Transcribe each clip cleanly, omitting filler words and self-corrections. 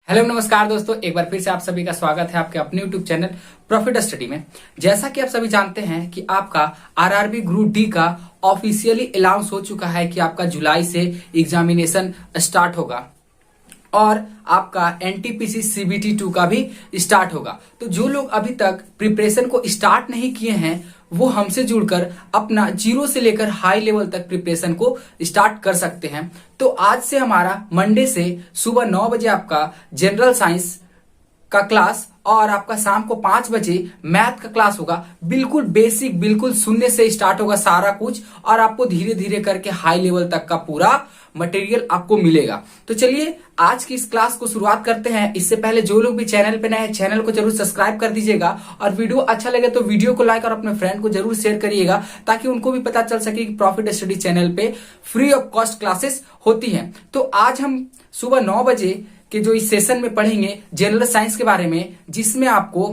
Hello नमस्कार दोस्तों, एक बार फिर से आप सभी का स्वागत है आपके अपने यूट्यूब चैनल प्रॉफिट स्टडी में। जैसा कि आप सभी जानते हैं कि आपका आरआरबी ग्रुप डी का ऑफिशियली अनाउंस हो चुका है कि आपका जुलाई से एग्जामिनेशन स्टार्ट होगा और आपका एनटीपीसी सीबीटी 2 का भी स्टार्ट होगा। तो जो लोग अभी तक प्रिपरेशन को स्टार्ट नहीं किए हैं वो हमसे जुड़कर अपना जीरो से लेकर हाई लेवल तक प्रिपरेशन को स्टार्ट कर सकते हैं। तो आज से हमारा मंडे से सुबह 9 बजे आपका जनरल साइंस का क्लास और आपका शाम को 5 बजे मैथ का क्लास होगा। बिल्कुल बेसिक, बिल्कुल शून्य से स्टार्ट होगा सारा कुछ और आपको धीरे धीरे करके हाई लेवल तक का पूरा मटेरियल आपको मिलेगा। तो चलिए आज की इस क्लास को शुरुआत करते हैं। इससे पहले जो लोग भी चैनल पे नए हैं चैनल को जरूर सब्सक्राइब कर दीजिएगा और वीडियो अच्छा लगे तो वीडियो को लाइक और अपने फ्रेंड को जरूर शेयर करिएगा ताकि उनको भी पता चल सके कि प्रॉफिट स्टडी चैनल पे फ्री ऑफ कॉस्ट क्लासेस होती हैं। तो आज हम सुबह 9 बजे के जो इस सेशन में पढ़ेंगे जनरल साइंस के बारे में, जिसमें आपको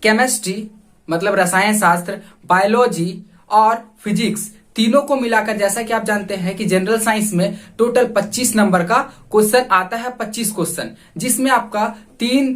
केमिस्ट्री मतलब रसायन शास्त्र, बायोलॉजी और फिजिक्स तीनों को मिलाकर, जैसा कि आप जानते हैं कि जनरल साइंस में टोटल 25 नंबर का क्वेश्चन आता है, 25 क्वेश्चन, जिसमें आपका 3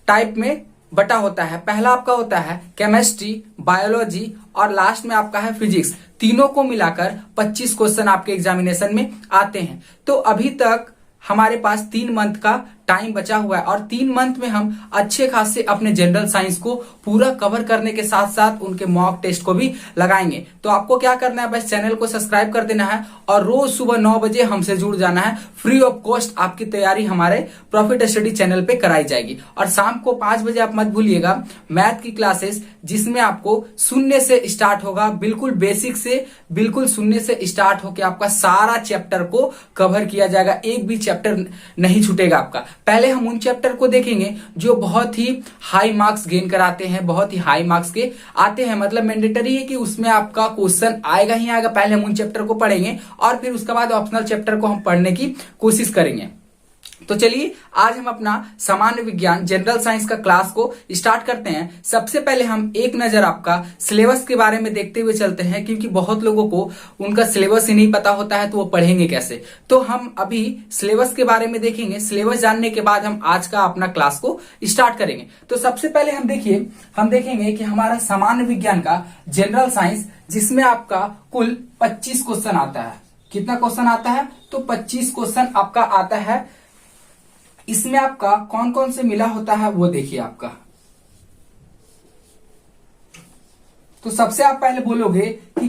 टाइप में बटा होता है। पहला आपका होता है केमिस्ट्री, बायोलॉजी और लास्ट में आपका है फिजिक्स। तीनों को मिलाकर 25 क्वेश्चन आपके एग्जामिनेशन में आते हैं। तो अभी तक हमारे पास 3 मंथ का टाइम बचा हुआ है और 3 मंथ में हम अच्छे खासे अपने जनरल साइंस को पूरा कवर करने के साथ साथ उनके मॉक टेस्ट को भी लगाएंगे। तो आपको क्या करना है, बस चैनल को सब्सक्राइब कर देना है और रोज सुबह 9 बजे हमसे जुड़ जाना है। फ्री ऑफ कॉस्ट आपकी तैयारी हमारे प्रॉफिट स्टडी चैनल पे कराई जाएगी। और शाम को 5 बजे आप मत भूलिएगा मैथ की क्लासेस, जिसमें आपको शून्य से स्टार्ट होगा, बिल्कुल बेसिक से, बिल्कुल शून्य से स्टार्ट होकर आपका सारा चैप्टर को कवर किया जाएगा। एक भी चैप्टर नहीं छूटेगा आपका। पहले हम उन चैप्टर को देखेंगे जो बहुत ही हाई मार्क्स गेन कराते हैं, बहुत ही हाई मार्क्स के आते हैं, मतलब मैंडेटरी है कि उसमें आपका क्वेश्चन आएगा ही आएगा। पहले हम उन चैप्टर को पढ़ेंगे और फिर उसके बाद ऑप्शनल चैप्टर को हम पढ़ने की कोशिश करेंगे। तो चलिए आज हम अपना सामान्य विज्ञान जनरल साइंस का क्लास को स्टार्ट करते हैं। सबसे पहले हम एक नजर आपका सिलेबस के बारे में देखते हुए चलते हैं, क्योंकि बहुत लोगों को उनका सिलेबस ही नहीं पता होता है तो वो पढ़ेंगे कैसे। तो हम अभी सिलेबस के बारे में देखेंगे। सिलेबस जानने के बाद हम आज का अपना क्लास को स्टार्ट करेंगे। तो सबसे पहले हम देखेंगे कि हमारा सामान्य विज्ञान का जनरल साइंस, जिसमें आपका कुल 25 क्वेश्चन आता है। कितना क्वेश्चन आता है? तो 25 क्वेश्चन आपका आता है। इसमें आपका कौन कौन से मिला होता है वो देखिए आपका। तो सबसे आप पहले बोलोगे कि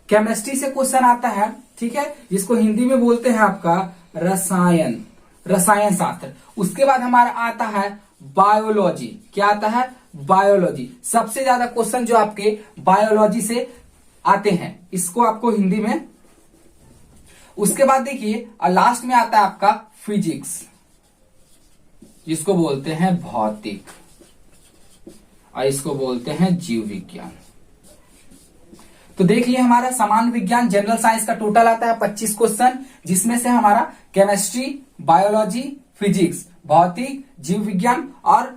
केमिस्ट्री से क्वेश्चन आता है, ठीक है, जिसको हिंदी में बोलते हैं आपका रसायन शास्त्र। उसके बाद हमारा आता है बायोलॉजी। क्या आता है? बायोलॉजी। सबसे ज्यादा क्वेश्चन जो आपके बायोलॉजी से आते हैं, इसको आपको हिंदी में। उसके बाद देखिए लास्ट में आता है आपका फिजिक्स, जिसको बोलते हैं भौतिक, और इसको बोलते हैं जीव विज्ञान। तो देख लिए हमारा सामान्य विज्ञान जनरल साइंस का टोटल आता है 25 क्वेश्चन, जिसमें से हमारा केमिस्ट्री, बायोलॉजी, फिजिक्स, भौतिक, जीव विज्ञान और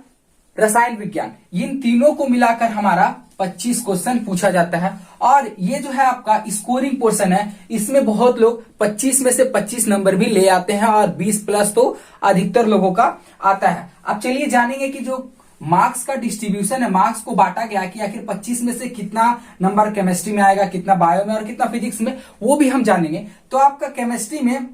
रसायन विज्ञान, इन तीनों को मिलाकर हमारा 25 क्वेश्चन पूछा जाता है। और ये जो है आपका स्कोरिंग पोर्शन है, इसमें बहुत लोग 25 में से 25 नंबर भी ले आते हैं और 20 प्लस तो अधिकतर लोगों का आता है। अब चलिए जानेंगे कि जो मार्क्स का डिस्ट्रीब्यूशन है, मार्क्स को बांटा गया कि आखिर 25 में से कितना नंबर केमिस्ट्री में आएगा, कितना बायो में और कितना फिजिक्स में, वो भी हम जानेंगे। तो आपका केमिस्ट्री में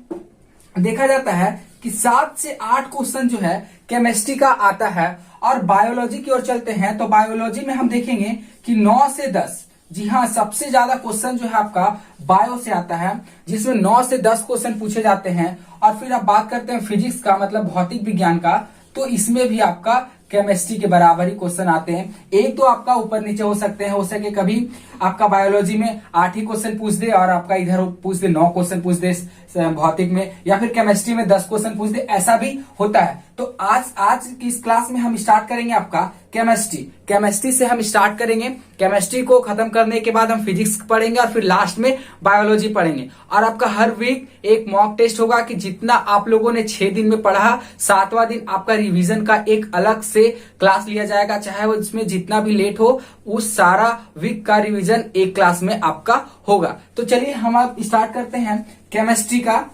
देखा जाता है कि 7 से 8 क्वेश्चन जो है केमिस्ट्री का आता है। और बायोलॉजी की ओर चलते हैं तो बायोलॉजी में हम देखेंगे कि 9 से 10, जी हाँ, सबसे ज्यादा क्वेश्चन जो है आपका बायो से आता है, जिसमें 9 से 10 क्वेश्चन पूछे जाते हैं। और फिर आप बात करते हैं फिजिक्स का, मतलब भौतिक विज्ञान का, तो इसमें भी आपका केमिस्ट्री के बराबर ही क्वेश्चन आते हैं। एक तो आपका ऊपर नीचे हो सकते हैं, हो सके कभी आपका बायोलॉजी में 8 ही क्वेश्चन पूछ दे और आपका इधर पूछ दे 9 क्वेश्चन पूछ दे भौतिक में, या फिर केमिस्ट्री में 10 क्वेश्चन पूछ दे, ऐसा भी होता है। तो आज की इस क्लास में हम स्टार्ट करेंगे आपका केमिस्ट्री से हम स्टार्ट करेंगे। केमिस्ट्री को खत्म करने के बाद हम फिजिक्स पढ़ेंगे और फिर लास्ट में बायोलॉजी पढ़ेंगे। और आपका हर वीक एक मॉक टेस्ट होगा कि जितना आप लोगों ने 6 दिन में पढ़ा, 7वां दिन आपका रिवीजन का एक अलग से क्लास लिया जाएगा, चाहे वो इसमें जितना भी लेट हो, उस सारा वीक का रिवीजन एक क्लास में आपका होगा। तो चलिए हम अब स्टार्ट करते हैं केमिस्ट्री का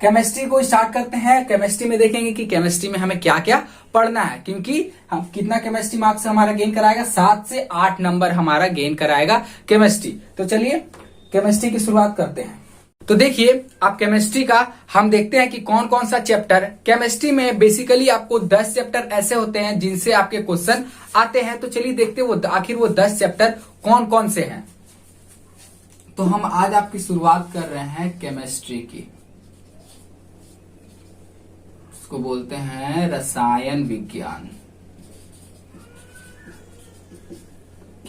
केमिस्ट्री को स्टार्ट करते हैं। केमिस्ट्री में देखेंगे कि केमिस्ट्री में हमें क्या क्या पढ़ना है, क्योंकि हम कितना केमिस्ट्री मार्क्स हमारा गेन कराएगा, 7 से 8 नंबर हमारा गेन कराएगा केमिस्ट्री। तो चलिए केमिस्ट्री की शुरुआत करते हैं। तो देखिए आप केमिस्ट्री का हम देखते हैं कि कौन कौन सा चैप्टर केमिस्ट्री में। बेसिकली आपको 10 चैप्टर ऐसे होते हैं जिनसे आपके क्वेश्चन आते हैं। तो चलिए देखते हैं वो आखिर वो 10 चैप्टर कौन कौन से हैं। तो हम आज आपकी शुरुआत कर रहे हैं केमिस्ट्री की, उसको बोलते हैं रसायन विज्ञान।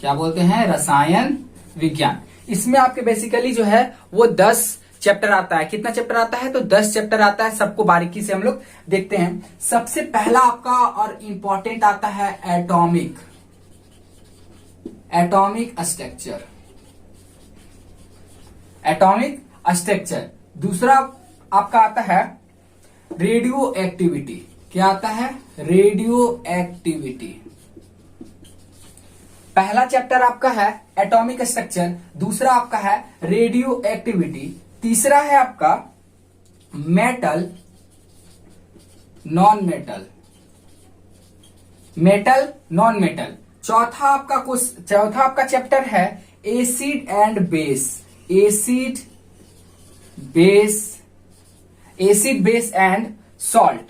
क्या बोलते हैं? रसायन विज्ञान। इसमें आपके बेसिकली जो है वो 10 चैप्टर आता है। कितना चैप्टर आता है? तो 10 चैप्टर आता है। सबको बारीकी से हम लोग देखते हैं। सबसे पहला आपका और इंपॉर्टेंट आता है एटॉमिक स्ट्रक्चर। Atomic structure. दूसरा आपका आता है रेडियो एक्टिविटी। क्या आता है? Radio activity. पहला चैप्टर आपका है एटॉमिक स्ट्रक्चर, दूसरा आपका है रेडियो एक्टिविटी, तीसरा है आपका metal non metal, metal non metal. चौथा आपका चैप्टर है acid and base. Acid base and salt.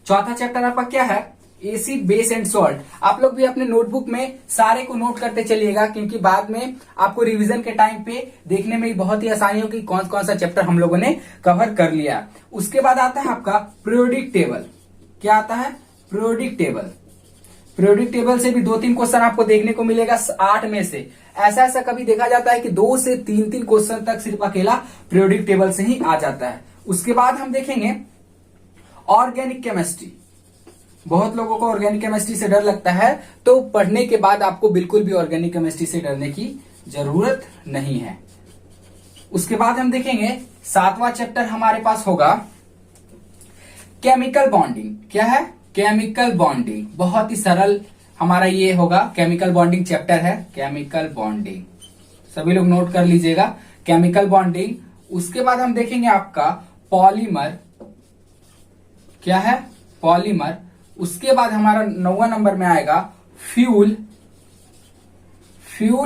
चौथा चैप्टर आपका क्या है? Acid base and salt. आप लोग भी अपने नोटबुक में सारे को नोट करते चलिएगा, क्योंकि बाद में आपको रिवीजन के टाइम पे देखने में बहुत ही आसानी होगी कौन कौन सा चैप्टर हम लोगों ने कवर कर लिया। उसके बाद आता है आपका पीरियोडिक टेबल। क्या आता है? Periodic table. पीरियोडिक टेबल से भी 2-3 क्वेश्चन आपको देखने को मिलेगा 8 में से। ऐसा कभी देखा जाता है कि 2 से 3 क्वेश्चन तक सिर्फ अकेला पीरियोडिक टेबल से ही आ जाता है। उसके बाद हम देखेंगे ऑर्गेनिक केमिस्ट्री। बहुत लोगों को ऑर्गेनिक केमिस्ट्री से डर लगता है, तो पढ़ने के बाद आपको बिल्कुल भी ऑर्गेनिक केमिस्ट्री से डरने की जरूरत नहीं है। उसके बाद हम देखेंगे 7वां चैप्टर हमारे पास होगा केमिकल बॉन्डिंग। क्या है? Chemical bonding. बहुत ही सरल हमारा ये होगा, केमिकल बॉन्डिंग चैप्टर है। केमिकल बॉन्डिंग सभी लोग नोट कर लीजिएगा, केमिकल बॉन्डिंग। उसके बाद हम देखेंगे आपका पॉलीमर। क्या है? पॉलीमर। उसके बाद हमारा 9वां नंबर में आएगा फ्यूल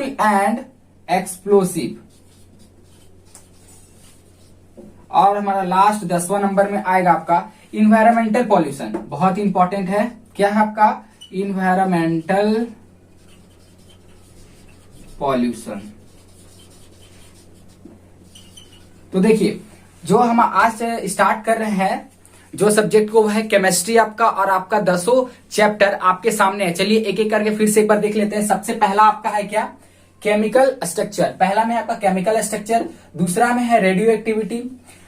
एंड एक्सप्लोसिव। और हमारा लास्ट 10वां नंबर में आएगा आपका इन्वायरमेंटल पॉल्यूशन। बहुत इंपॉर्टेंट है। क्या है आपका? Environmental pollution. तो देखिए जो हम आज से स्टार्ट कर रहे हैं जो सब्जेक्ट को, वो है केमिस्ट्री आपका, और आपका 10 चैप्टर आपके सामने है। चलिए एक एक करके फिर से एक बार देख लेते हैं। सबसे पहला आपका है क्या? Chemical structure. पहला में आपका केमिकल स्ट्रक्चर, दूसरा में है रेडियो एक्टिविटी।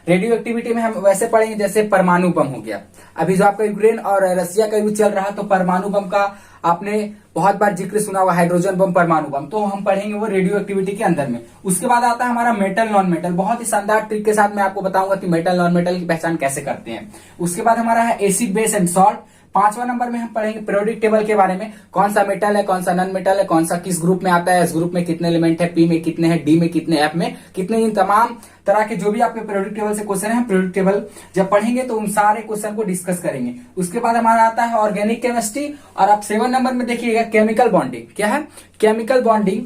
रेडियो एक्टिविटी में हम वैसे पढ़ेंगे जैसे परमाणु बम हो गया। अभी जो आपका यूक्रेन और रसिया का युद्ध चल रहा है, तो परमाणु बम का आपने बहुत बार जिक्र सुना हुआ, हाइड्रोजन बम, परमाणु बम, तो हम पढ़ेंगे वो रेडियो एक्टिविटी के अंदर में। उसके बाद आता है हमारा मेटल नॉन मेटल। बहुत ही शानदार ट्रिक के साथ मैं आपको बताऊंगा कि मेटल नॉन मेटल की पहचान कैसे करते हैं। उसके बाद हमारा है एसिड बेस एंड सॉल्ट। 5वां नंबर में हम पढ़ेंगे पीरियोडिक टेबल के बारे में, कौन सा मेटल है, कौन सा नॉन मेटल है, कौन सा किस ग्रुप में आता है, इस ग्रुप में कितने एलिमेंट है, पी में कितने हैं, डी में कितने, एफ में कितने। इन तमाम तरह के जो भी आपके पीरियोडिक टेबल से क्वेश्चन है, पीरियोडिक टेबल जब पढ़ेंगे तो उन सारे क्वेश्चन को डिस्कस करेंगे। उसके बाद हमारा आता है ऑर्गेनिक केमिस्ट्री। और आप 7 नंबर में देखिएगा केमिकल बॉन्डिंग। क्या है? Chemical bonding.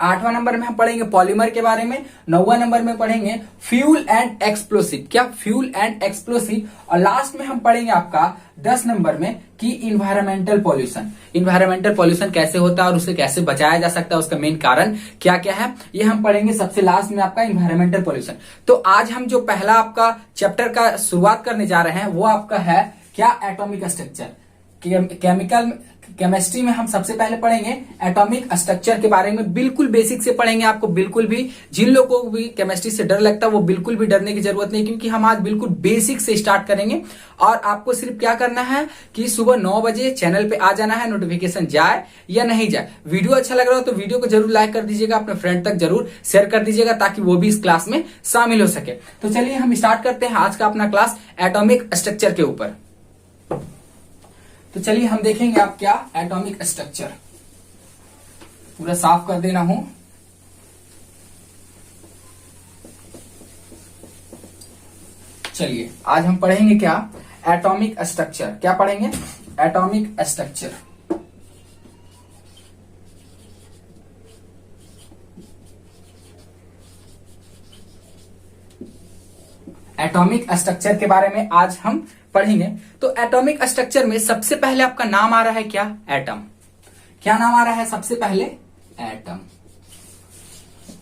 8वां नंबर में हम पढ़ेंगे पॉलीमर के बारे में। 9वां नंबर में पढ़ेंगे फ्यूल एंड एक्सप्लोसिव। क्या? Fuel and explosive. और लास्ट में हम पढ़ेंगे आपका 10 नंबर में कि इन्वायरमेंटल पॉल्यूशन। इन्वायरमेंटल पॉल्यूशन कैसे होता है और उसे कैसे बचाया जा सकता है, उसका मेन कारण क्या क्या है, ये हम पढ़ेंगे सबसे लास्ट में आपका इन्वायरमेंटल पॉल्यूशन। तो आज हम जो पहला आपका चैप्टर का शुरुआत करने जा रहे हैं वो आपका है क्या? Atomic structure. केमिस्ट्री में हम सबसे पहले पढ़ेंगे एटॉमिक स्ट्रक्चर के बारे में। बिल्कुल बेसिक से पढ़ेंगे। आपको बिल्कुल भी, जिन लोगों को भी केमिस्ट्री से डर लगता है, वो बिल्कुल भी डरने की जरूरत नहीं, क्योंकि हम आज बिल्कुल बेसिक से स्टार्ट करेंगे। और आपको सिर्फ क्या करना है कि सुबह 9 बजे चैनल पे आ जाना है, नोटिफिकेशन जाए या नहीं जाए। वीडियो अच्छा लग रहा हो तो वीडियो को जरूर लाइक कर दीजिएगा, अपने फ्रेंड तक जरूर शेयर कर दीजिएगा, ताकि वो भी इस क्लास में शामिल हो सके। तो चलिए हम स्टार्ट करते हैं आज का अपना क्लास एटॉमिक स्ट्रक्चर के ऊपर। तो चलिए हम देखेंगे आप क्या एटॉमिक स्ट्रक्चर। पूरा साफ कर देना हूं। चलिए आज हम पढ़ेंगे क्या, एटॉमिक स्ट्रक्चर। क्या पढ़ेंगे? Atomic structure. एटॉमिक स्ट्रक्चर के बारे में आज हम पढ़ेंगे। तो एटॉमिक स्ट्रक्चर में सबसे पहले आपका नाम आ रहा है क्या? एटम। क्या नाम आ रहा है सबसे पहले? एटम।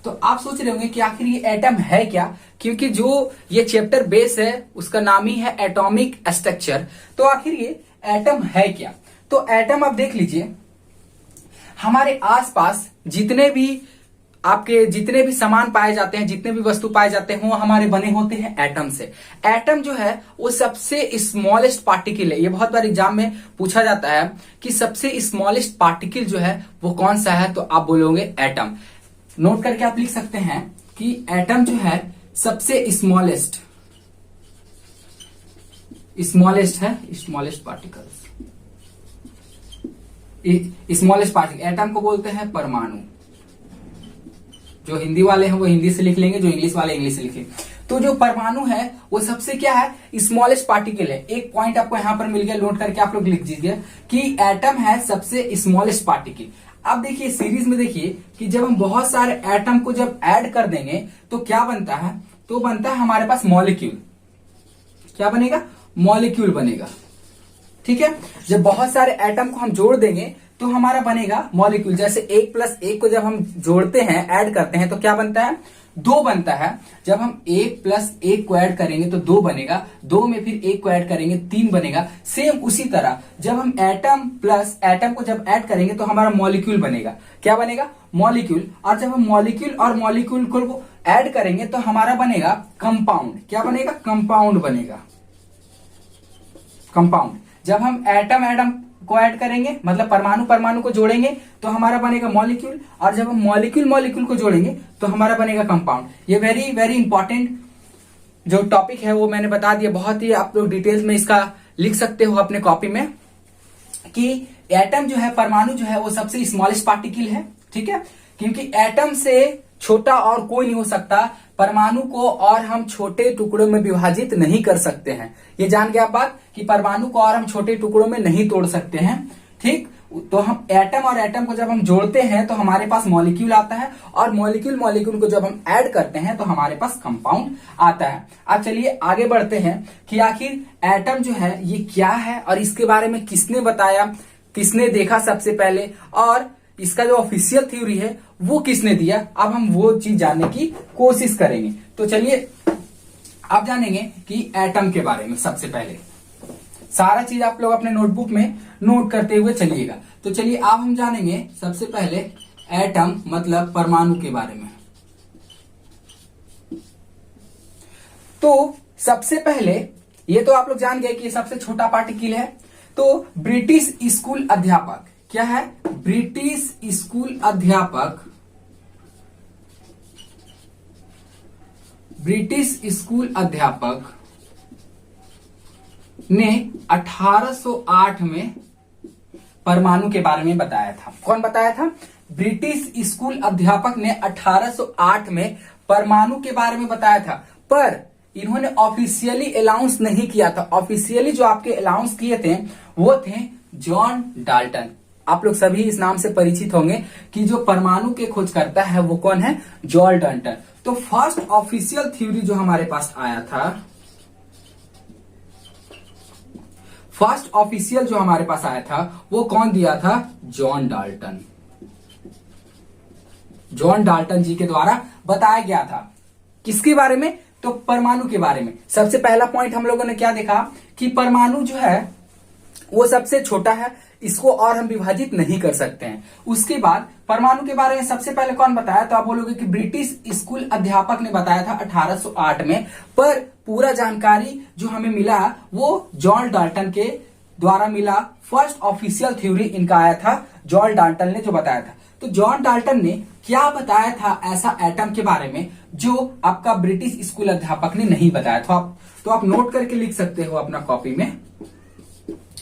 तो आप सोच रहे होंगे कि आखिर ये एटम है क्या, क्योंकि जो ये चैप्टर बेस है उसका नाम ही है एटॉमिक स्ट्रक्चर। तो आखिर ये एटम है क्या? तो एटम आप देख लीजिए, हमारे आसपास जितने भी सामान पाए जाते हैं, जितने भी वस्तु पाए जाते हैं, वो हमारे बने होते हैं एटम से। एटम जो है वो सबसे स्मॉलेस्ट पार्टिकल है। ये बहुत बार एग्जाम में पूछा जाता है कि सबसे स्मॉलेस्ट पार्टिकल जो है वो कौन सा है, तो आप बोलोगे एटम। नोट करके आप लिख सकते हैं कि एटम जो है सबसे स्मॉलेस्ट है, स्मॉलेस्ट पार्टिकल। एटम को बोलते हैं परमाणु। जो हिंदी वाले हैं वो हिंदी से लिख लेंगे, जो इंग्लिश वाले इंग्लिश से लिखेंगे। तो जो परमाणु है वो सबसे क्या है? स्मॉलेस्ट पार्टिकल है। एक पॉइंट आपको यहां पर मिल गया, नोट करके आप लोग लिख दीजिए कि एटम है सबसे स्मॉलेस्ट पार्टिकल। अब देखिए सीरीज में देखिए कि जब हम बहुत सारे एटम को जब ऐड कर देंगे तो क्या बनता है? तो बनता है हमारे पास मॉलिक्यूल। क्या बनेगा? मॉलिक्यूल बनेगा। ठीक है, जब बहुत सारे एटम को हम जोड़ देंगे तो हमारा बनेगा मॉलिक्यूल। जैसे 1+1 को जब हम जोड़ते हैं, ऐड करते हैं, तो क्या बनता है? 2 बनता है। जब हम 1+1 को ऐड करेंगे तो 2 बनेगा। 2 में फिर 1 को ऐड करेंगे 3 बनेगा। सेम उसी तरह जब हम एटम प्लस एटम को जब ऐड करेंगे तो हमारा मॉलिक्यूल बनेगा। क्या बनेगा? मॉलिक्यूल। और जब हम मॉलिक्यूल और मॉलिक्यूल को ऐड करेंगे तो हमारा बनेगा कंपाउंड। क्या बनेगा? कंपाउंड बनेगा। कंपाउंड। जब हम एटम को ऐड करेंगे, मतलब परमाणु को जोड़ेंगे तो हमारा बनेगा मॉलिक्यूल। और जब हम मॉलिक्यूल को जोड़ेंगे तो हमारा बनेगा कंपाउंड। ये वेरी वेरी इंपॉर्टेंट जो टॉपिक है वो मैंने बता दिया। बहुत ही आप लोग डिटेल्स में इसका लिख सकते हो अपने कॉपी में कि एटम जो है, परमाणु जो है वो सबसे स्मॉलेस्ट पार्टिकल है। ठीक है, क्योंकि एटम से छोटा और कोई नहीं हो सकता। परमाणु को और हम छोटे टुकड़ों में विभाजित नहीं कर सकते हैं। ये जान गए आप बात कि परमाणु को और हम छोटे टुकड़ों में नहीं तोड़ सकते हैं। ठीक, तो हम एटम और एटम को जब हम जोड़ते हैं तो हमारे पास मॉलिक्यूल आता है, और मॉलिक्यूल को जब हम ऐड करते हैं तो हमारे पास कंपाउंड आता है। अब चलिए आगे बढ़ते हैं कि आखिर एटम जो है ये क्या है और इसके बारे में किसने बताया, किसने देखा सबसे पहले, और इसका जो ऑफिशियल थ्योरी है वो किसने दिया। अब हम वो चीज जानने की कोशिश करेंगे। तो चलिए आप जानेंगे कि एटम के बारे में सबसे पहले। सारा चीज आप लोग अपने नोटबुक में नोट करते हुए चलिएगा। तो चलिए अब हम जानेंगे सबसे पहले एटम मतलब परमाणु के बारे में। तो सबसे पहले ये तो आप लोग जान गए कि ये सबसे छोटा पार्टिकल है। तो ब्रिटिश स्कूल अध्यापक क्या है? ब्रिटिश स्कूल अध्यापक ने 1808 में परमाणु के बारे में बताया था। कौन बताया था? ब्रिटिश स्कूल अध्यापक ने 1808 में परमाणु के बारे में बताया था। पर इन्होंने ऑफिशियली अनाउंस नहीं किया था। ऑफिशियली जो आपके अनाउंस किए थे वो थे जॉन डाल्टन। आप लोग सभी इस नाम से परिचित होंगे कि जो परमाणु के खोज करता है वो कौन है? John Dalton. तो फर्स्ट ऑफिशियल थ्योरी जो हमारे पास आया था, वो कौन दिया था? John Dalton. जॉन डाल्टन जी के द्वारा बताया गया था। किसके बारे में? तो परमाणु के बारे में। सबसे पहला पॉइंट हम लोगों ने क्या देखा कि परमाणु जो है वो सबसे छोटा है, इसको और हम विभाजित नहीं कर सकते हैं। उसके बाद परमाणु के बारे में सबसे पहले कौन बताया? तो आप बोलोगे कि ब्रिटिश स्कूल अध्यापक ने बताया था 1808 में। पर पूरा जानकारी जो हमें मिला वो जॉन डाल्टन के द्वारा मिला। फर्स्ट ऑफिशियल थ्योरी इनका आया था, जॉन डाल्टन ने जो बताया था। तो जॉन डाल्टन ने क्या बताया था ऐसा एटम के बारे में जो आपका ब्रिटिश स्कूल अध्यापक ने नहीं बताया था? तो आप नोट करके लिख सकते हो अपना कॉपी में।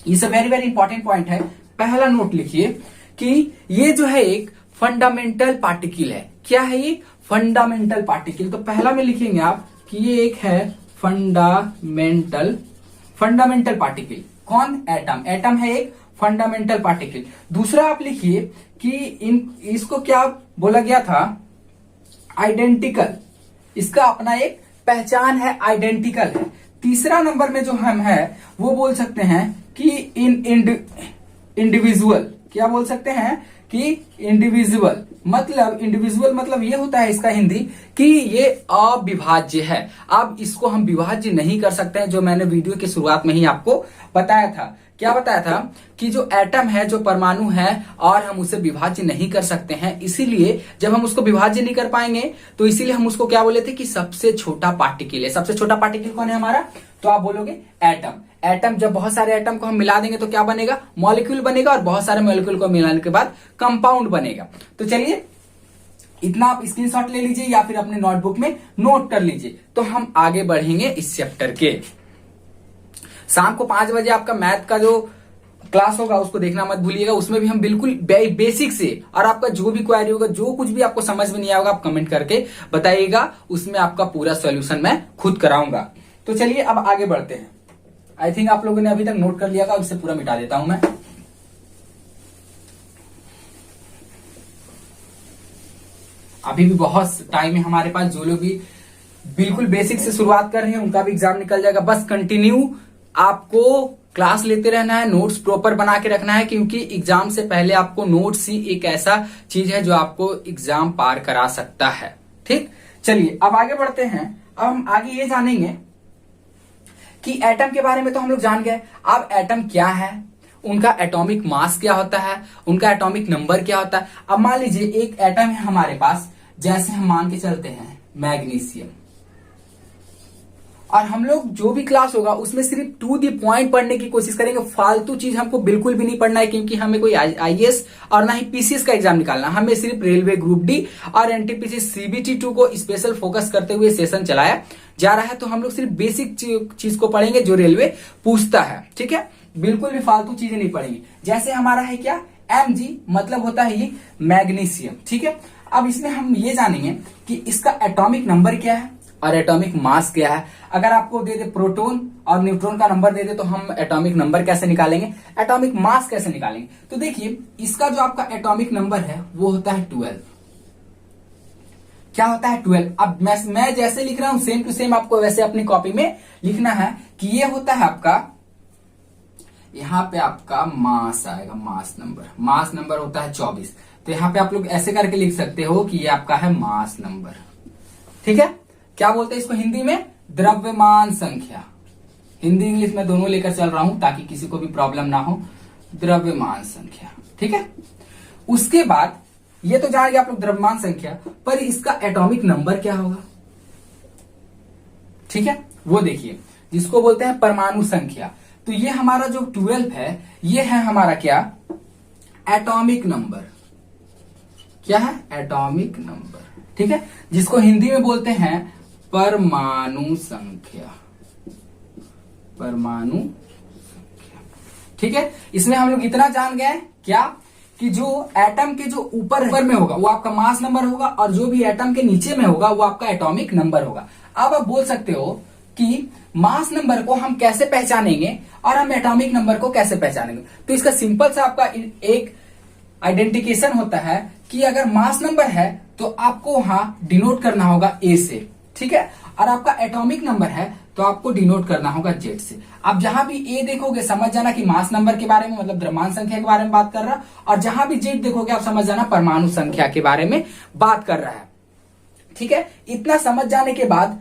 इस वेरी वेरी इंपॉर्टेंट पॉइंट है। पहला नोट लिखिए कि ये जो है एक फंडामेंटल पार्टिकल है। क्या है ये? Fundamental particle. तो पहला में लिखेंगे आप कि ये एक है फंडामेंटल पार्टिकल। कौन? एटम। एटम है एक फंडामेंटल पार्टिकल। दूसरा आप लिखिए कि इसको क्या बोला गया था? आइडेंटिकल। इसका अपना एक पहचान है, आइडेंटिकल है। तीसरा नंबर में जो हम है वो बोल सकते हैं कि इंडिविजुअल। क्या बोल सकते हैं? कि इंडिविजुअल मतलब ये होता है इसका हिंदी कि ये अविभाज्य है। अब इसको हम विभाज्य नहीं कर सकते हैं, जो मैंने वीडियो की शुरुआत में ही आपको बताया था। क्या बताया था? कि जो एटम है, जो परमाणु है, और हम उसे विभाज्य नहीं कर सकते हैं। इसीलिए जब हम उसको विभाज्य नहीं कर पाएंगे तो इसीलिए हम उसको क्या बोले थे कि सबसे छोटा पार्टिकल है। सबसे छोटा पार्टिकल कौन है हमारा? तो आप बोलोगे एटम। एटम, जब बहुत सारे एटम को हम मिला देंगे तो क्या बनेगा? मॉलिक्यूल बनेगा, और बहुत सारे मॉलिक्यूल को मिलाने के बाद कंपाउंड बनेगा। तो चलिए, इतना आप स्क्रीनशॉट ले लीजिए या फिर अपने नोटबुक में नोट कर लीजिए। तो हम आगे बढ़ेंगे इस चैप्टर के। शाम को 5 बजे आपका मैथ का जो क्लास होगा उसको देखना मत भूलिएगा। उसमें भी हम बिल्कुल बेसिक से, और आपका जो भी क्वेरी होगा, जो कुछ भी आपको समझ में नहीं आएगा, आप कमेंट करके बताइएगा। उसमें आपका पूरा सॉल्यूशन मैं खुद कराऊंगा। तो चलिए अब आगे बढ़ते हैं। आई थिंक आप लोगों ने अभी तक नोट कर लिया होगा, इससे पूरा मिटा देता हूं मैं। अभी भी बहुत टाइम है हमारे पास। जो लोग भी बिल्कुल बेसिक से शुरुआत कर रहे हैं उनका भी एग्जाम निकल जाएगा। बस कंटिन्यू आपको क्लास लेते रहना है, नोट्स प्रॉपर बना के रखना है, क्योंकि एग्जाम से पहले आपको नोट्स ही एक ऐसा चीज है जो आपको एग्जाम पार करा सकता है। ठीक, चलिए अब आगे बढ़ते हैं। अब हम आगे ये जानेंगे कि एटम के बारे में तो हम लोग जान गए। अब एटम क्या है, उनका एटॉमिक मास क्या होता है, उनका एटॉमिक नंबर क्या होता है। अब मान लीजिए एक एटम है हमारे पास, जैसे हम मान के चलते हैं मैग्नीशियम, और हम लोग जो भी क्लास होगा उसमें सिर्फ टू द पॉइंट पढ़ने की कोशिश करेंगे। फालतू चीज हमको बिल्कुल भी नहीं पढ़ना है, क्योंकि हमें कोई आईएएस और ना ही पीसीएस का एग्जाम निकालना। हमें सिर्फ रेलवे ग्रुप डी और एनटीपीसी सीबीटी 2 को स्पेशल फोकस करते हुए सेशन चलाया जा रहा है। तो हम लोग सिर्फ बेसिक चीज को पढ़ेंगे जो रेलवे पूछता है। ठीक है, बिल्कुल भी फालतू चीजें नहीं पढ़ेंगे। जैसे हमारा है क्या? Mg, मतलब होता है ये मैग्नीशियम। ठीक है, अब इसमें हम ये जानेंगे कि इसका एटॉमिक नंबर क्या है और एटॉमिक मास क्या है। अगर आपको दे दे प्रोटॉन और न्यूट्रॉन का नंबर दे दे तो हम एटॉमिक नंबर कैसे निकालेंगे, एटॉमिक मास कैसे निकालेंगे। तो देखिए, इसका जो आपका एटॉमिक नंबर है वो होता है 12। क्या होता है? 12। अब मैं जैसे लिख रहा हूं सेम टू सेम आपको वैसे अपनी कॉपी में लिखना है कि ये होता है आपका, यहां पे आपका मास आएगा, मास नंबर होता है 24। तो यहां पे आप लोग ऐसे करके लिख सकते हो कि ये आपका है मास नंबर। ठीक है, क्या बोलते हैं इसको हिंदी में? द्रव्यमान संख्या। हिंदी इंग्लिश में दोनों लेकर चल रहा हूं ताकि किसी को भी प्रॉब्लम ना हो। द्रव्यमान संख्या। ठीक है, उसके बाद ये तो जान गए आप लोग द्रव्यमान संख्या, पर इसका एटॉमिक नंबर क्या होगा? ठीक है, वो देखिए, जिसको बोलते हैं परमाणु संख्या। तो ये हमारा जो 12 है, ये है हमारा क्या? Atomic number. क्या है? Atomic number. ठीक है, जिसको हिंदी में बोलते हैं परमाणु संख्या। परमाणु संख्या। ठीक है, इसमें हम लोग इतना जान गए क्या कि जो एटम के जो ऊपर में होगा वो आपका मास नंबर होगा, और जो भी एटम के नीचे में होगा वो आपका एटॉमिक नंबर होगा। अब आप बोल सकते हो कि मास नंबर को हम कैसे पहचानेंगे और हम एटॉमिक नंबर को कैसे पहचानेंगे। तो इसका सिंपल सा आपका एक आइडेंटिफिकेशन होता है कि अगर मास नंबर है तो आपको वहां डिनोट करना होगा ए से। ठीक है, और आपका एटॉमिक नंबर है तो आपको डिनोट करना होगा जेड से। आप जहां भी ए देखोगे समझ जाना कि मास नंबर के बारे में, मतलब द्रव्यमान संख्या के बारे में बात कर रहा, और जहां भी जेड देखोगे आप समझ जाना परमाणु संख्या के बारे में बात कर रहा है। ठीक है, इतना समझ जाने के बाद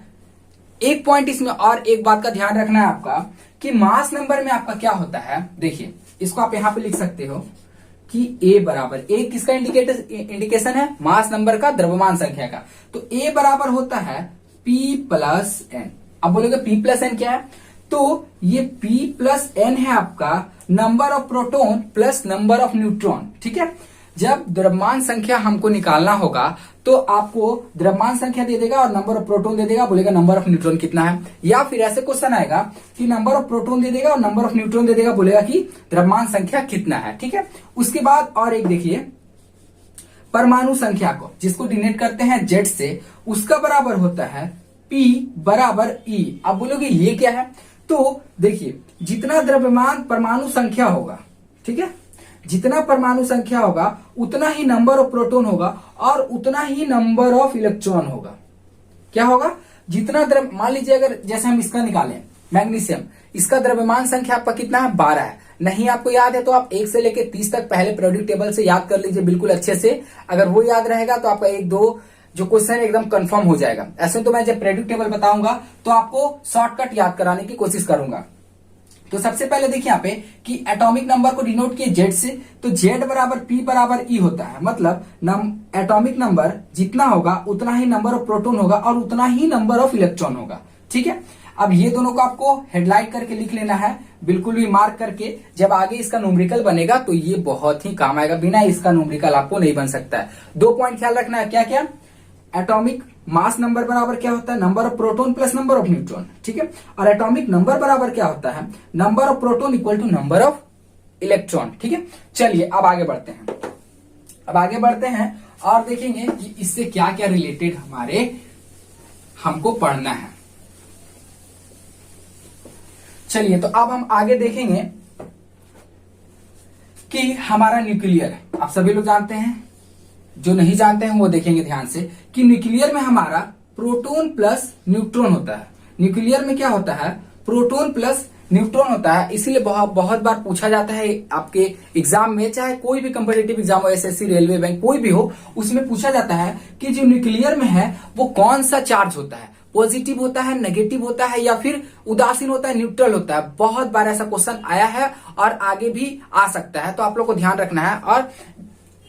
एक पॉइंट इसमें और एक बात का ध्यान रखना है आपका कि मास नंबर में आपका क्या होता है। देखिए, इसको आप यहां पे लिख सकते हो कि ए बराबर, ए किसका इंडिकेशन है? मास नंबर का, द्रव्यमान संख्या का। तो ए बराबर होता है P प्लस एन। अब बोलोगे P प्लस एन क्या है? तो ये P प्लस एन है आपका number of proton plus number of neutron. ठीक है, जब द्रव्यमान संख्या हमको निकालना होगा तो आपको द्रव्यमान संख्या दे देगा और नंबर ऑफ प्रोटॉन दे देगा, बोलेगा नंबर ऑफ न्यूट्रॉन कितना है। या फिर ऐसे क्वेश्चन आएगा कि नंबर ऑफ प्रोटॉन दे देगा और नंबर ऑफ न्यूट्रॉन दे देगा, बोलेगा कि द्रव्यमान संख्या कितना है। ठीक है, उसके बाद और एक देखिए, परमाणु संख्या को जिसको डिनोट करते हैं जेड से, उसका बराबर होता है P बराबर E। अब बोलोगे ये क्या है? तो देखिए, जितना द्रव्यमान परमाणु संख्या होगा, ठीक है, जितना परमाणु संख्या होगा उतना ही नंबर ऑफ प्रोटॉन होगा और उतना ही नंबर ऑफ इलेक्ट्रॉन होगा। क्या होगा? जितना द्रव्य, मान लीजिए अगर जैसे हम इसका निकालें मैग्नीशियम, इसका द्रव्यमान संख्या आपका कितना है? 12 है। नहीं आपको याद है तो आप 1 से लेकर 30 तक पहले पीरियोडिक टेबल से याद कर लीजिए बिल्कुल अच्छे से। अगर वो याद रहेगा तो आपका 1-2 जो क्वेश्चन है एकदम कंफर्म हो जाएगा। ऐसे तो मैं जब पीरियोडिक टेबल बताऊंगा तो आपको शॉर्टकट याद कराने की कोशिश करूंगा। तो सबसे पहले देखिए यहाँ पे कि एटॉमिक नंबर को डिनोट किए जेड से, तो जेड बराबर पी बराबर ई होता है। मतलब एटॉमिक नंबर जितना होगा उतना ही नंबर ऑफ प्रोटॉन होगा और उतना ही नंबर ऑफ इलेक्ट्रॉन होगा। ठीक है, अब ये दोनों को आपको हेडलाइट करके लिख लेना है, बिल्कुल भी मार्क करके। जब आगे इसका न्यूमेरिकल बनेगा तो ये बहुत ही काम आएगा, बिना इसका न्यूमेरिकल आपको नहीं बन सकता है। 2 पॉइंट ख्याल रखना है, क्या क्या? एटॉमिक मास नंबर बराबर क्या होता है? Number of proton plus number of neutron. ठीक है, और एटॉमिक नंबर बराबर क्या होता है? Number of proton equal to number of electron. ठीक है, चलिए अब आगे बढ़ते हैं। अब आगे बढ़ते हैं और देखेंगे कि इससे क्या क्या रिलेटेड हमको पढ़ना है। चलिए तो अब हम आगे देखेंगे कि हमारा न्यूक्लियर, आप सभी लोग जानते हैं, जो नहीं जानते हैं वो देखेंगे ध्यान से कि न्यूक्लियर में हमारा प्रोटॉन प्लस न्यूट्रॉन होता है। न्यूक्लियर में क्या होता है? प्रोटॉन प्लस न्यूट्रॉन होता है। इसीलिए बहुत बार पूछा जाता है आपके एग्जाम में, चाहे कोई भी कंपिटिटिव एग्जाम हो, एसएससी, रेलवे, बैंक, कोई भी हो, उसमें पूछा जाता है कि जो न्यूक्लियर में है वो कौन सा चार्ज होता है? पॉजिटिव होता है, नेगेटिव होता है या फिर उदासीन होता है, न्यूट्रल होता है? बहुत बार ऐसा क्वेश्चन आया है और आगे भी आ सकता है, तो आप लोग को ध्यान रखना है और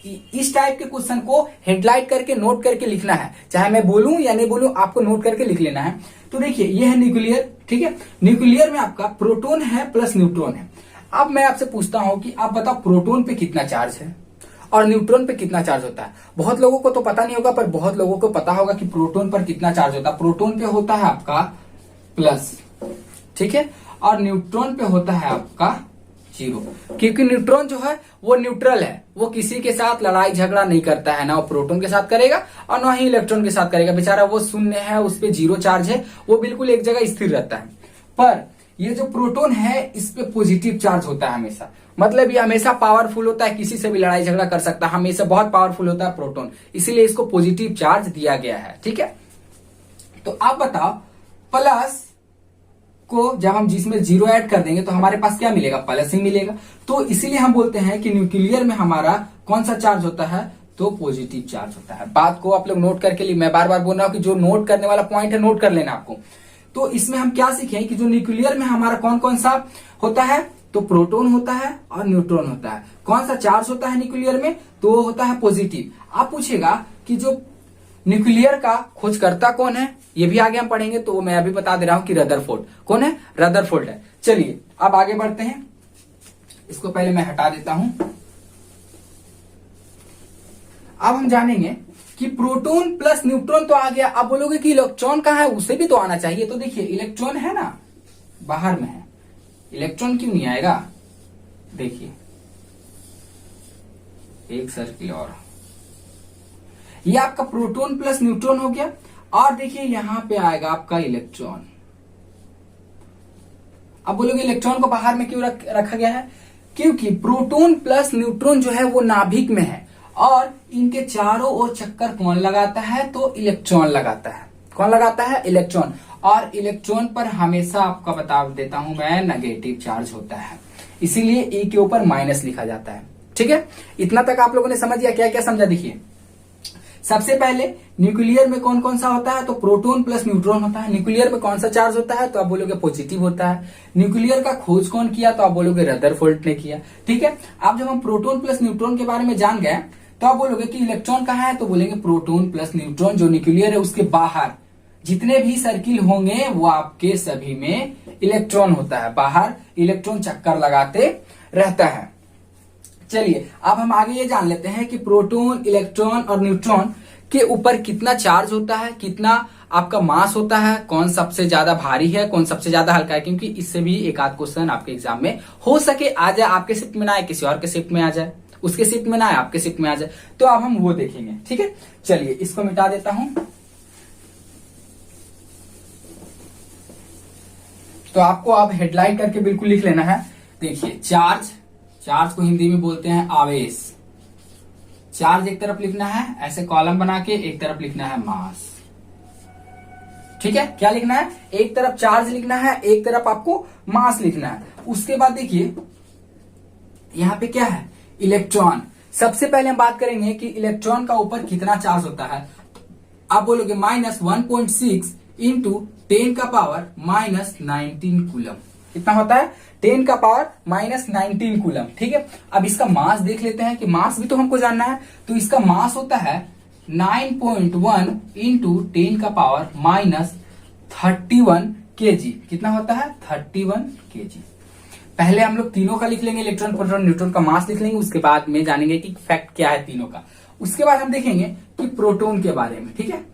इस टाइप के क्वेश्चन को हेडलाइट करके नोट करके लिखना है। चाहे मैं बोलूं या नहीं बोलूं, आपको नोट करके लिख लेना है। तो देखिए ये है न्यूक्लियर। ठीक है, न्यूक्लियर में आपका प्रोटॉन है प्लस न्यूट्रॉन है। अब मैं आपसे पूछता हूं कि आप बताओ प्रोटॉन पे कितना चार्ज है और न्यूट्रॉन पे कितना चार्ज होता है? बहुत लोगों को तो पता नहीं होगा, पर बहुत लोगों को पता होगा कि प्रोटॉन पर कितना चार्ज होता है। प्रोटॉन पे होता है आपका प्लस, ठीक है, और न्यूट्रॉन पे होता है आपका 0, क्योंकि न्यूट्रॉन जो है वो न्यूट्रल है, वो किसी के साथ लड़ाई झगड़ा नहीं करता है, ना वो प्रोटॉन के साथ करेगा और ना ही इलेक्ट्रॉन के साथ करेगा। बेचारा वो शून्य है, उस पे 0 चार्ज है, वो बिल्कुल एक जगह स्थिर रहता है। पर ये जो प्रोटॉन है इस पे पॉजिटिव चार्ज होता है हमेशा। मतलब ये हमेशा पावरफुल होता है, किसी से भी लड़ाई झगड़ा कर सकता है, हमेशा बहुत पावरफुल होता है प्रोटॉन, इसीलिए इसको पॉजिटिव चार्ज दिया गया है। ठीक है, तो आप बताओ प्लस को जब हम जिसमें 0 ऐड कर देंगे तो हमारे पास क्या मिलेगा? प्लस ही मिलेगा। तो इसीलिए हम बोलते हैं कि न्यूक्लियर में हमारा कौन सा चार्ज होता है? तो पॉजिटिव चार्ज होता है। बात को आप लोग नोट करके लिए, मैं बार बार बोल रहा हूं कि जो नोट करने वाला पॉइंट है नोट कर लेना आपको। तो इसमें हम क्या सीखें कि जो न्यूक्लियर में हमारा कौन कौन सा होता है? तो प्रोटॉन होता है और न्यूट्रॉन होता है। कौन सा चार्ज होता है न्यूक्लियर में? तो वो होता है पॉजिटिव। आप पूछेगा कि जो न्यूक्लियर का खोजकर्ता कौन है, ये भी आगे हम पढ़ेंगे, तो मैं अभी बता दे रहा हूं कि रदरफोर्ड। कौन है? रदरफोर्ड है। चलिए अब आगे बढ़ते हैं, इसको पहले मैं हटा देता हूं। अब हम जानेंगे कि प्रोटॉन प्लस न्यूट्रॉन तो आ गया। अब बोलोगे कि इलेक्ट्रॉन कहां है? उसे भी तो आना चाहिए। तो देखिए इलेक्ट्रॉन है ना, बाहर में है, इलेक्ट्रॉन क्यों नहीं आएगा? देखिए एक सर्किल और, ये आपका प्रोटॉन प्लस न्यूट्रॉन हो गया और देखिए यहां पे आएगा आपका इलेक्ट्रॉन। अब बोलोगे इलेक्ट्रॉन को बाहर में क्यों रखा गया है? क्योंकि प्रोटॉन प्लस न्यूट्रॉन जो है वो नाभिक में है और इनके चारों ओर चक्कर कौन लगाता है? तो इलेक्ट्रॉन लगाता है। कौन लगाता है? इलेक्ट्रॉन। और इलेक्ट्रॉन पर हमेशा आपका बता देता हूं मैं, नेगेटिव चार्ज होता है, इसीलिए ए के ऊपर माइनस लिखा जाता है। ठीक है, इतना तक आप लोगों ने समझ लिया? क्या क्या समझा? देखिए सबसे पहले न्यूक्लियर में कौन कौन सा होता है? तो प्रोटॉन प्लस न्यूट्रॉन होता है। न्यूक्लियर में कौन सा चार्ज होता है? तो आप बोलोगे पॉजिटिव होता है। न्यूक्लियर का खोज कौन किया? तो आप बोलोगे रदरफोर्ड ने किया। ठीक है, अब जब हम प्रोटॉन प्लस न्यूट्रॉन के बारे में जान गए तो आप बोलोगे कि इलेक्ट्रॉन कहाँ है? तो बोलेंगे प्रोटॉन प्लस न्यूट्रॉन जो न्यूक्लियर है उसके बाहर जितने भी सर्किल होंगे वो आपके सभी में इलेक्ट्रॉन होता है, बाहर इलेक्ट्रॉन चक्कर लगाते रहता है। चलिए अब हम आगे ये जान लेते हैं कि प्रोटॉन, इलेक्ट्रॉन और न्यूट्रॉन के ऊपर कितना चार्ज होता है, कितना आपका मास होता है, कौन सबसे ज्यादा भारी है, कौन सबसे ज्यादा हल्का है, क्योंकि इससे भी एक आध क्वेश्चन आपके एग्जाम में हो सके आ जाए, आपके शिफ्ट में ना आए, किसी और के शिफ्ट में आ जाए, उसके शिफ्ट में ना आए, आपके शिफ्ट में आ जाए, तो अब हम वो देखेंगे। ठीक है, चलिए इसको मिटा देता हूं। तो आपको अब हेडलाइन करके बिल्कुल लिख लेना है। देखिए चार्ज, चार्ज को हिंदी में बोलते हैं आवेश। चार्ज एक तरफ लिखना है ऐसे कॉलम बना के, एक तरफ लिखना है मास। ठीक है, क्या लिखना है, एक तरफ चार्ज लिखना है, एक तरफ आपको मास लिखना है। उसके बाद देखिए यहां पे क्या है, इलेक्ट्रॉन। सबसे पहले हम बात करेंगे कि इलेक्ट्रॉन का ऊपर कितना चार्ज होता है। आप बोलोगे -1.6 इंटू 10 का पावर -19 कूलम। कितना होता है, 10 का पावर -19 कूलम। ठीक है, अब इसका मास देख लेते हैं कि मास भी तो हमको जानना है। तो इसका मास होता है 9.1 इंटू 10 का पावर -31 kg। कितना होता है, 31 kg। पहले हम लोग तीनों का लिख लेंगे, इलेक्ट्रॉन, प्रोटॉन, न्यूट्रॉन का मास लिख लेंगे। उसके बाद में जानेंगे कि फैक्ट क्या है तीनों का। उसके बाद हम देखेंगे कि प्रोटॉन के बारे में। ठीक है,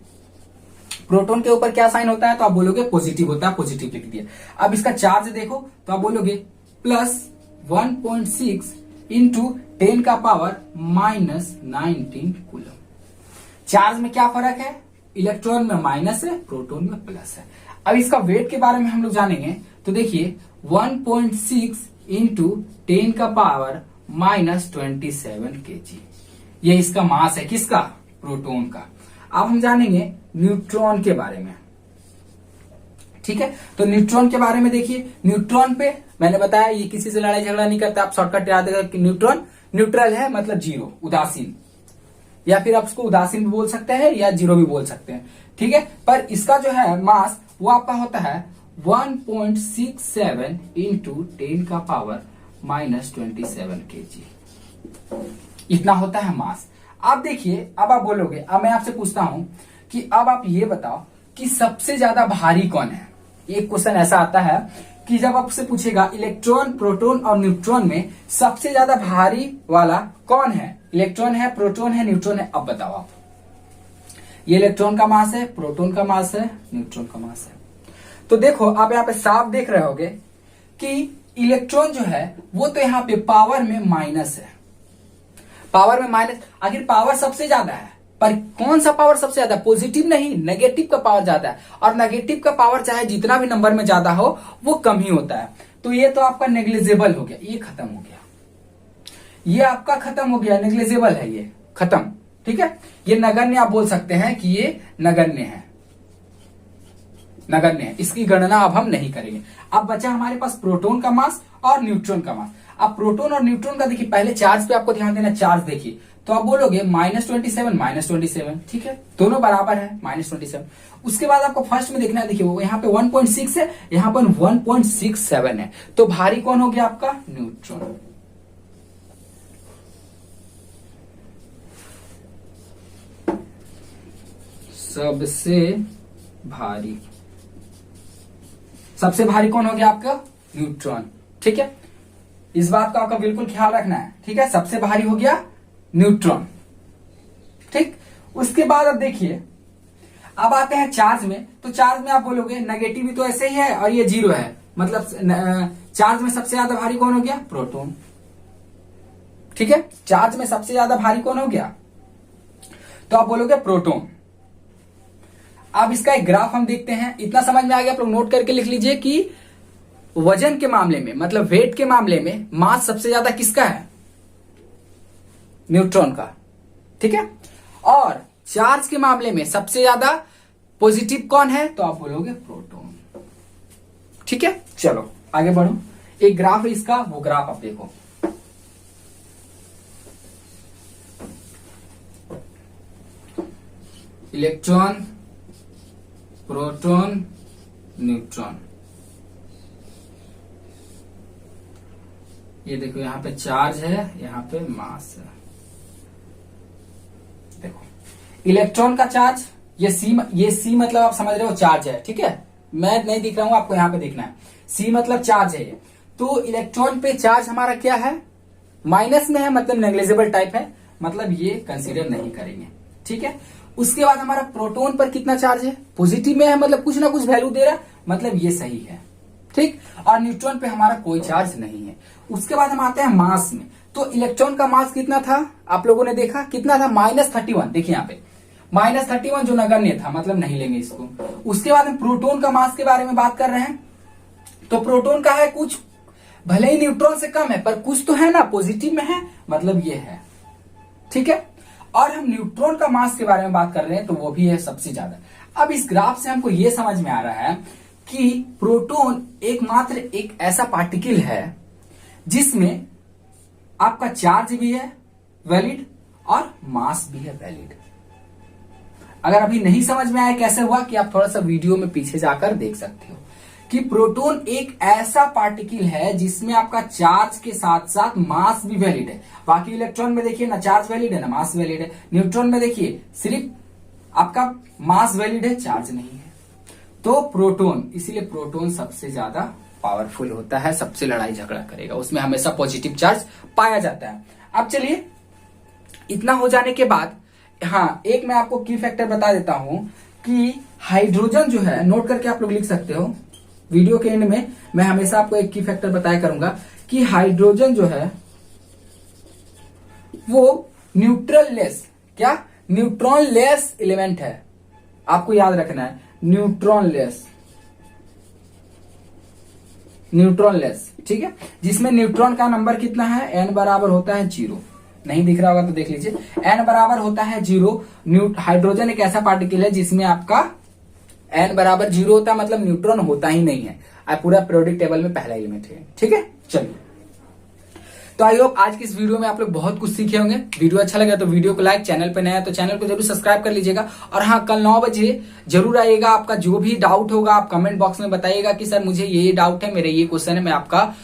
प्रोटॉन के ऊपर क्या साइन होता है, तो आप बोलोगे पॉजिटिव होता है, पॉजिटिव लिख दिया। अब इसका चार्ज देखो तो आप बोलोगे +1.6 इंटू 10 का पावर -19 कूलम। चार्ज में क्या फर्क है, इलेक्ट्रॉन में माइनस है, प्रोटॉन में प्लस है। अब इसका वेट के बारे में हम लोग जानेंगे। तो देखिए 1.6 इंटू 10 का पावर -27 kg, ये इसका मास है, किसका, प्रोटॉन का। अब हम जानेंगे न्यूट्रॉन के बारे में। ठीक है, तो न्यूट्रॉन के बारे में देखिए, न्यूट्रॉन पे मैंने बताया ये किसी से लड़ाई झगड़ा नहीं करता। आप शॉर्टकट याद रखिए कि न्यूट्रॉन न्यूट्रल है, मतलब जीरो, उदासीन, या फिर आप उसको उदासीन भी बोल सकते हैं या जीरो भी बोल सकते हैं। ठीक है, पर इसका जो है मास वो आपका होता है 1.67 इंटू 10 का पावर -27 kg। इतना होता है मास। अब देखिए, अब आप बोलोगे, अब मैं आपसे पूछता हूं कि अब आप ये बताओ कि सबसे ज्यादा भारी कौन है। एक क्वेश्चन ऐसा आता है कि जब आपसे पूछेगा इलेक्ट्रॉन, प्रोटॉन और न्यूट्रॉन में सबसे ज्यादा भारी वाला कौन है, इलेक्ट्रॉन है, प्रोटॉन है, न्यूट्रॉन है। अब बताओ आप, ये इलेक्ट्रॉन का मास है, प्रोटॉन का मास है, न्यूट्रॉन का मास है। तो देखो आप यहाँ पे साफ देख रहे होगे कि इलेक्ट्रॉन जो है वो तो यहाँ पे पावर में माइनस है, पावर में माइनस। आखिर पावर सबसे ज्यादा है, पर कौन सा पावर सबसे ज्यादा, पॉजिटिव नहीं, नेगेटिव का पावर ज्यादा है। और नेगेटिव का पावर चाहे जितना भी नंबर में ज्यादा हो वो कम ही होता है। तो ये तो आपका नेग्लिजिबल हो गया, ये खत्म हो गया, ये आपका खत्म हो गया, नेग्लिजिबल है, ये खत्म। ठीक है, ये नगण्य आप बोल सकते हैं कि ये नगण्य है, नगण्य है, इसकी गणना अब हम नहीं करेंगे। अब बचा हमारे पास प्रोटॉन का मास और न्यूट्रॉन का मास। अब प्रोटॉन और न्यूट्रॉन का देखिए, पहले चार्ज पे आपको ध्यान देना, चार्ज देखिए तो आप बोलोगे -27 ठीक है, दोनों बराबर है -27। उसके बाद आपको फर्स्ट में देखना है, देखिए वो यहाँ पे 1.6 है, यहाँ पर 1.67 है, तो भारी कौन हो गया आपका, न्यूट्रॉन। सबसे भारी, सबसे भारी कौन हो गया आपका, न्यूट्रॉन। ठीक है, इस बात का आपका बिल्कुल ख्याल रखना है। ठीक है, सबसे भारी हो गया न्यूट्रॉन। ठीक, उसके बाद अब देखिए, अब आते हैं चार्ज में। तो चार्ज में आप बोलोगे नेगेटिव भी तो ऐसे ही है और ये जीरो है, मतलब चार्ज में सबसे ज्यादा भारी कौन हो गया, प्रोटॉन। ठीक है, चार्ज में सबसे ज्यादा भारी कौन हो गया, तो आप बोलोगे प्रोटॉन। अब इसका एक ग्राफ हम देखते हैं। इतना समझ में आ गया, आप लोग नोट करके लिख लीजिए कि वजन के मामले में, मतलब वेट के मामले में मास सबसे ज्यादा किसका है, न्यूट्रॉन का। ठीक है, और चार्ज के मामले में सबसे ज्यादा पॉजिटिव कौन है, तो आप बोलोगे प्रोटॉन। ठीक है, चलो आगे बढ़ो। एक ग्राफ है इसका, वो ग्राफ आप देखो। इलेक्ट्रॉन, प्रोटॉन, न्यूट्रॉन, ये देखो यहाँ पे चार्ज है, यहाँ पे मास है। देखो इलेक्ट्रॉन का चार्ज, ये सी मतलब आप समझ रहे हो चार्ज है। ठीक है, मैं नहीं दिख रहा हूं, आपको यहाँ पे देखना है। सी मतलब चार्ज है ये। तो इलेक्ट्रॉन पे चार्ज हमारा क्या है, माइनस में है, मतलब नेग्लिजिबल टाइप है, मतलब ये कंसीडर नहीं करेंगे। ठीक है, उसके बाद हमारा प्रोटॉन पर कितना चार्ज है, पॉजिटिव में है, मतलब कुछ ना कुछ वैल्यू दे रहा है, मतलब ये सही है। ठीक, और न्यूट्रॉन पे हमारा कोई चार्ज नहीं है। उसके बाद हम आते हैं मास में। तो इलेक्ट्रॉन का मास कितना था, आप लोगों ने देखा कितना था, -31। देखिए यहाँ पे -31 जो नगण्य था, मतलब नहीं लेंगे इसको। उसके बाद हम प्रोटॉन का मास के बारे में बात कर रहे हैं। तो प्रोटॉन का है कुछ, भले ही न्यूट्रॉन से कम है पर कुछ तो है ना, पॉजिटिव में है, मतलब ये है। ठीक है, और हम न्यूट्रॉन का मास के बारे में बात कर रहे हैं तो वो भी है सबसे ज्यादा। अब इस ग्राफ से हमको ये समझ में आ रहा है कि प्रोटॉन एकमात्र एक ऐसा पार्टिकल है जिसमें आपका चार्ज भी है वैलिड और मास भी है वैलिड। अगर अभी नहीं समझ में आया कैसे हुआ, कि आप थोड़ा सा वीडियो में पीछे जाकर देख सकते हो कि प्रोटॉन एक ऐसा पार्टिकल है जिसमें आपका चार्ज के साथ साथ मास भी वैलिड है। बाकी इलेक्ट्रॉन में देखिए ना चार्ज वैलिड है ना मास वैलिड है। न्यूट्रॉन में देखिए सिर्फ आपका मास वैलिड है, चार्ज नहीं है। तो प्रोटॉन, इसीलिए प्रोटॉन सबसे ज्यादा पावरफुल होता है, सबसे लड़ाई झगड़ा करेगा, उसमें हमेशा पॉजिटिव चार्ज पाया जाता है। अब चलिए, इतना हो जाने के बाद हाँ, एक मैं आपको की फैक्टर बता देता हूं कि हाइड्रोजन जो है, नोट करके आप लोग लिख सकते हो, वीडियो के एंड में मैं हमेशा आपको एक की फैक्टर बताया करूंगा कि हाइड्रोजन जो है वो न्यूट्रल लेस, क्या न्यूट्रॉन लेस एलिमेंट है। आपको याद रखना है, न्यूट्रॉन लेस, न्यूट्रॉन लेस, ठीक है, जिसमें न्यूट्रॉन का नंबर कितना है, n बराबर होता है 0। नहीं दिख रहा होगा तो देख लीजिए, n बराबर होता है 0। हाइड्रोजन एक ऐसा पार्टिकल है जिसमें आपका n बराबर 0 होता है, मतलब न्यूट्रॉन होता ही नहीं है, पूरा पीरियोडिक टेबल में पहला एलिमेंट है। ठीक है, चलिए, तो आई होप आज की इस वीडियो में आप लोग बहुत कुछ सीखे होंगे। वीडियो अच्छा लगा तो वीडियो को लाइक, चैनल पे नया है तो चैनल को जरूर सब्सक्राइब कर लीजिएगा। और हाँ, कल 9 बजे जरूर आइएगा। आपका जो भी डाउट होगा आप कमेंट बॉक्स में बताइएगा कि सर मुझे ये डाउट है, मेरे ये क्वेश्चन है, मैं आपका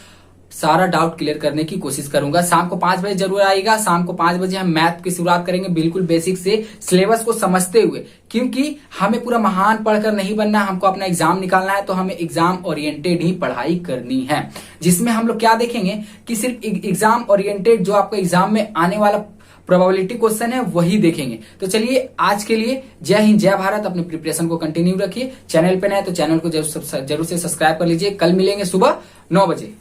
सारा डाउट क्लियर करने की कोशिश करूंगा। शाम को 5 बजे जरूर आएगा। शाम को 5 बजे हम मैथ की शुरुआत करेंगे, बिल्कुल बेसिक से, सिलेबस को समझते हुए, क्योंकि हमें पूरा महान पढ़कर नहीं बनना, हमको अपना एग्जाम निकालना है, तो हमें एग्जाम ओरिएंटेड ही पढ़ाई करनी है, जिसमें हम लोग क्या देखेंगे कि सिर्फ एग्जाम ओरिएंटेड जो आपका एग्जाम में आने वाला प्रोबेबिलिटी क्वेश्चन है वही देखेंगे। तो चलिए, आज के लिए जय हिंद, जय भारत। अपने प्रिपरेशन को कंटिन्यू रखिए। चैनल पे नए तो चैनल को जरूर से सब्सक्राइब कर लीजिए। कल मिलेंगे सुबह 9 बजे।